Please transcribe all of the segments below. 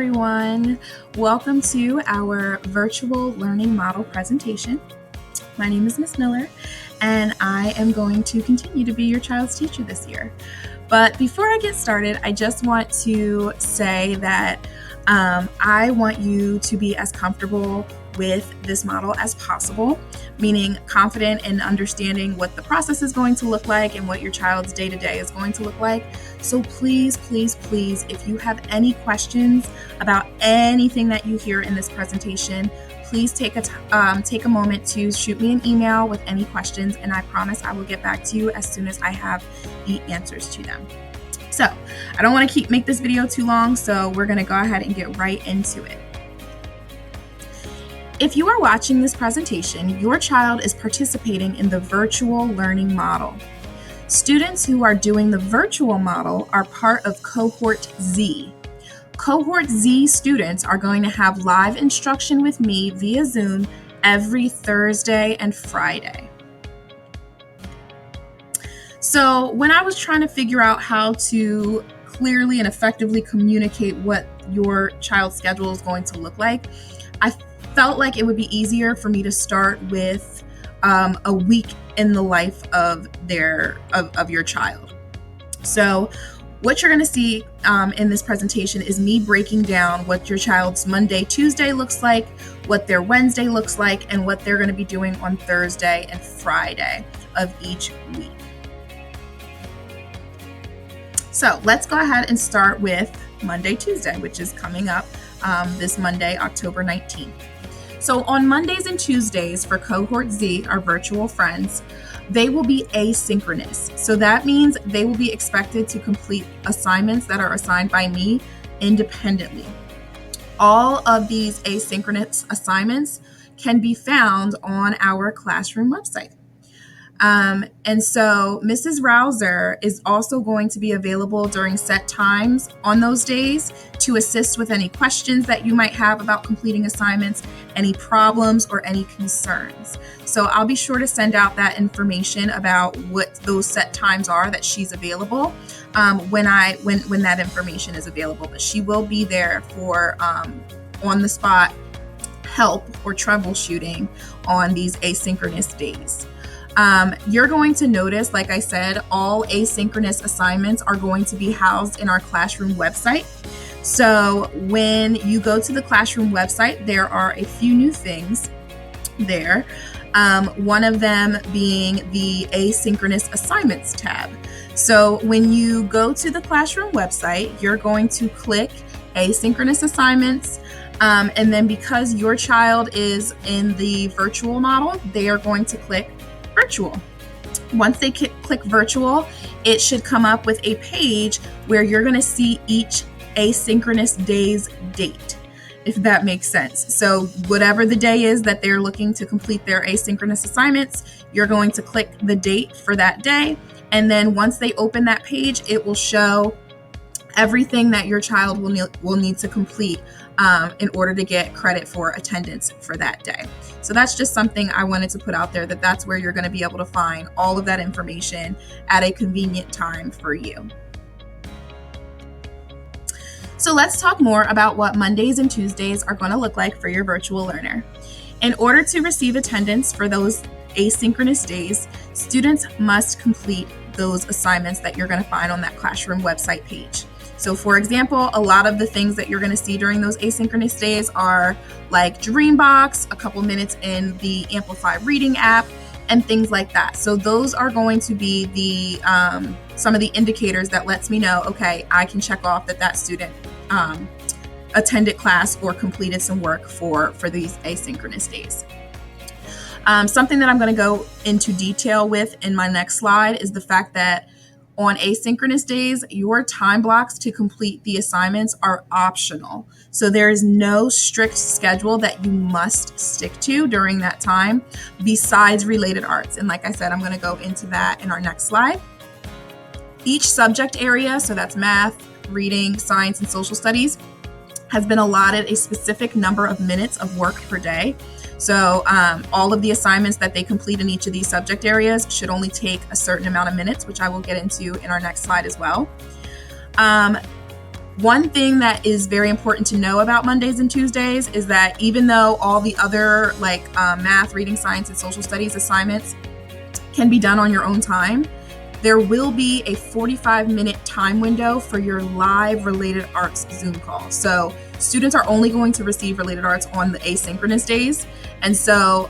everyone. Welcome to our virtual learning model presentation. My name is Ms. Miller, and I am going to continue to be your child's teacher this year. But before I get started, I just want to say that I want you to be as comfortable with this model as possible, meaning confident in understanding what the process is going to look like and what your child's day-to-day is going to look like. So please, if you have any questions about anything that you hear in this presentation, please take a moment to shoot me an email with any questions, and I promise I will get back to you as soon as I have the answers to them. So I don't want to make this video too long, so we're going to go ahead and get right into it. If you are watching this presentation, your child is participating in the virtual learning model. Students who are doing the virtual model are part of Cohort Z. Cohort Z students are going to have live instruction with me via Zoom every Thursday and Friday. So when I was trying to figure out how to clearly and effectively communicate what your child's schedule is going to look like, I felt like it would be easier for me to start with a week in the life of your child. So what you're going to see in this presentation is me breaking down what your child's Monday, Tuesday looks like, what their Wednesday looks like, and what they're going to be doing on Thursday and Friday of each week. So let's go ahead and start with Monday, Tuesday, which is coming up this Monday, October 19th. So on Mondays and Tuesdays for Cohort Z, our virtual friends, they will be asynchronous. So that means they will be expected to complete assignments that are assigned by me independently. All of these asynchronous assignments can be found on our classroom website. And so Mrs. Rouser is also going to be available during set times on those days to assist with any questions that you might have about completing assignments, any problems, or any concerns. So I'll be sure to send out that information about what those set times are that she's available when that information is available. But she will be there for on the spot help or troubleshooting on these asynchronous days. You're going to notice, like I said, all asynchronous assignments are going to be housed in our classroom website. So when you go to the classroom website, there are a few new things there. One of them being the asynchronous assignments tab. So when you go to the classroom website, you're going to click asynchronous assignments. And then because your child is in the virtual model, they are going to click virtual. Once they click virtual, it should come up with a page where you're going to see each asynchronous day's date, if that makes sense. So whatever the day is that they're looking to complete their asynchronous assignments, you're going to click the date for that day. And then once they open that page, it will show everything that your child will need to complete in order to get credit for attendance for that day. So that's just something I wanted to put out there, that's where you're going to be able to find all of that information at a convenient time for you. So let's talk more about what Mondays and Tuesdays are going to look like for your virtual learner. In order to receive attendance for those asynchronous days, students must complete those assignments that you're going to find on that classroom website page. So for example, a lot of the things that you're going to see during those asynchronous days are like Dreambox, a couple minutes in the Amplify Reading app, and things like that. So those are going to be the some of the indicators that lets me know, okay, I can check off that student attended class or completed some work for these asynchronous days. Something that I'm going to go into detail with in my next slide is the fact that on asynchronous days, your time blocks to complete the assignments are optional. So there is no strict schedule that you must stick to during that time besides related arts. And like I said, I'm going to go into that in our next slide. Each subject area, so that's math, reading, science, and social studies, has been allotted a specific number of minutes of work per day. So all of the assignments that they complete in each of these subject areas should only take a certain amount of minutes, which I will get into in our next slide as well. One thing that is very important to know about Mondays and Tuesdays is that even though all the other math, reading, science, and social studies assignments can be done on your own time, there will be a 45-minute time window for your live related arts Zoom call. So students are only going to receive related arts on the asynchronous days. And so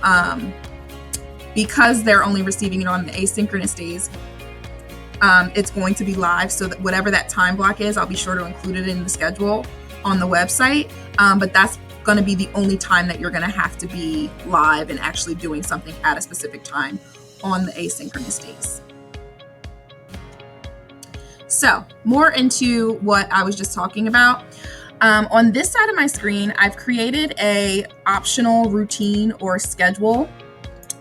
because they're only receiving it on the asynchronous days, it's going to be live, so that whatever that time block is, I'll be sure to include it in the schedule on the website. But that's going to be the only time that you're going to have to be live and actually doing something at a specific time on the asynchronous days. So more into what I was just talking about. On this side of my screen, I've created a optional routine or schedule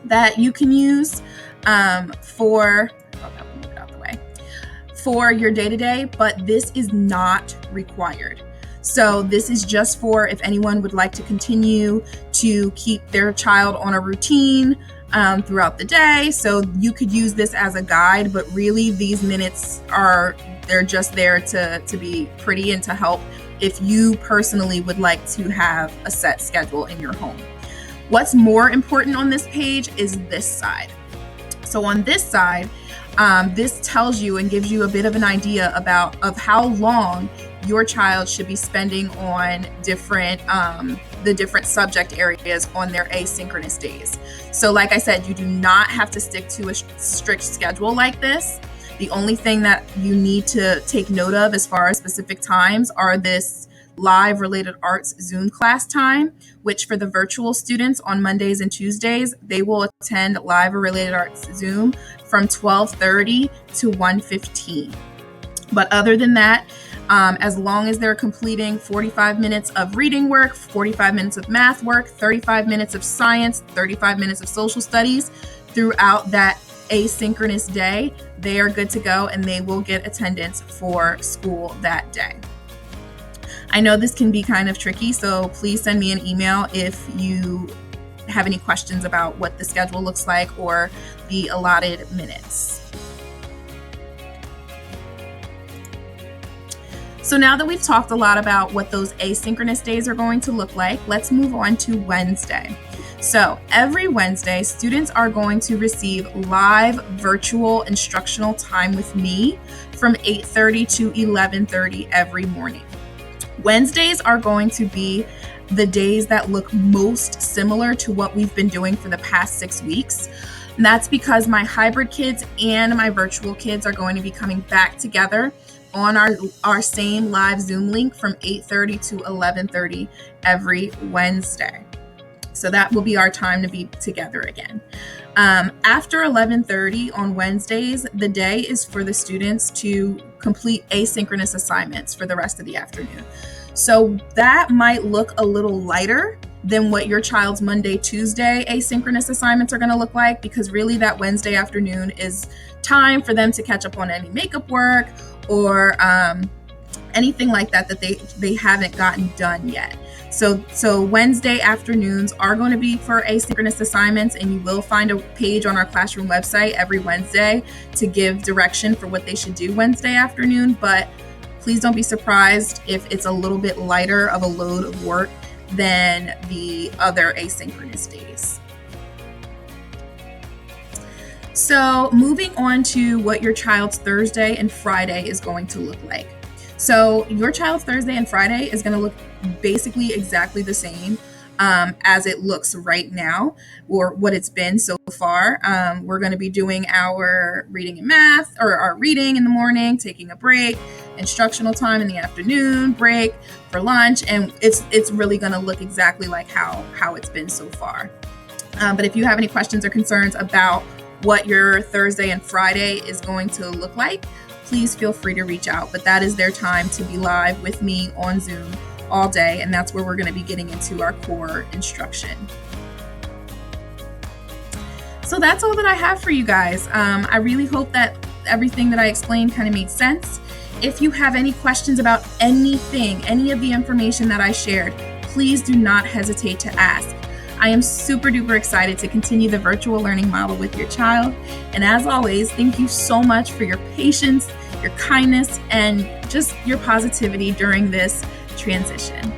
that you can use for your day-to-day, but this is not required. So this is just for if anyone would like to continue to keep their child on a routine throughout the day. So you could use this as a guide, but really these minutes they're just there to be pretty and to help if you personally would like to have a set schedule in your home. What's more important on this page is this side. So on this side, this tells you and gives you a bit of an idea of how long your child should be spending on the different subject areas on their asynchronous days. So like I said, you do not have to stick to a strict schedule like this. The only thing that you need to take note of as far as specific times are this live related arts Zoom class time, which for the virtual students on Mondays and Tuesdays, they will attend live or related arts Zoom from 12:30 to 1:15. But other than that, as long as they're completing 45 minutes of reading work, 45 minutes of math work, 35 minutes of science, 35 minutes of social studies throughout that asynchronous day, they are good to go and they will get attendance for school that day. I know this can be kind of tricky, so please send me an email if you have any questions about what the schedule looks like or the allotted minutes. So now that we've talked a lot about what those asynchronous days are going to look like, let's move on to Wednesday. So every Wednesday, students are going to receive live virtual instructional time with me from 8:30 to 11:30 every morning. Wednesdays are going to be the days that look most similar to what we've been doing for the past 6 weeks. And that's because my hybrid kids and my virtual kids are going to be coming back together on our same live Zoom link from 8:30 to 11:30 every Wednesday. So that will be our time to be together again. After 11:30 on Wednesdays, the day is for the students to complete asynchronous assignments for the rest of the afternoon. So that might look a little lighter than what your child's Monday, Tuesday asynchronous assignments are going to look like, because really that Wednesday afternoon is time for them to catch up on any makeup work or anything like that they haven't gotten done yet. So Wednesday afternoons are going to be for asynchronous assignments, and you will find a page on our classroom website every Wednesday to give direction for what they should do Wednesday afternoon. But please don't be surprised if it's a little bit lighter of a load of work than the other asynchronous days. So moving on to what your child's Thursday and Friday is going to look like. So your child's Thursday and Friday is going to look basically exactly the same as it looks right now, or what it's been so far. We're going to be doing our reading and math, or our reading in the morning, taking a break, instructional time in the afternoon, break for lunch, and it's really going to look exactly like how it's been so far. But if you have any questions or concerns about what your Thursday and Friday is going to look like, please feel free to reach out. But that is their time to be live with me on Zoom all day, and that's where we're going to be getting into our core instruction. So that's all that I have for you guys. I really hope that everything that I explained kind of made sense. If you have any questions about anything, any of the information that I shared, please do not hesitate to ask. I am super duper excited to continue the virtual learning model with your child. And as always, thank you so much for your patience, your kindness, and just your positivity during this transition.